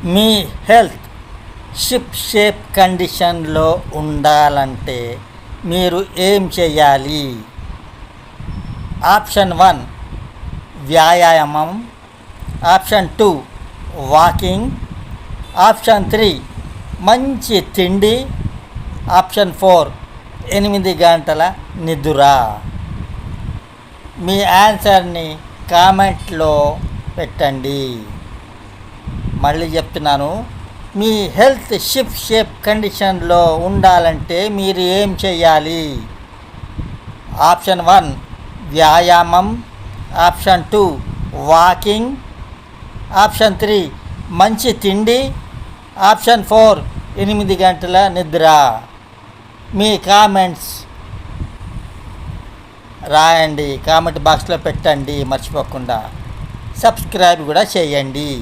మీ health ship shape కండిషన్లో ఉండాలంటే మీరు ఏం చేయాలి? ఆప్షన్ 1 వ్యాయామం, ఆప్షన్ 2 వాకింగ్, ఆప్షన్ 3 మంచి తిండి, ఆప్షన్ 4 8 గంటల నిద్ర. మీ ఆన్సర్ని కామెంట్లో పెట్టండి. మళ్ళీ చెప్తున్నాను, మీ హెల్త్ షిప్ షేప్ కండిషన్లో ఉండాలంటే మీరు ఏం చేయాలి? ఆప్షన్ 1 వ్యాయామం, ఆప్షన్ 2 వాకింగ్, ఆప్షన్ 3 మంచి తిండి, ఆప్షన్ 4 8 గంటల నిద్ర. మీ కామెంట్స్ రాయండి, కామెంట్ బాక్స్లో పెట్టండి. మర్చిపోకుండా సబ్స్క్రైబ్ కూడా చేయండి.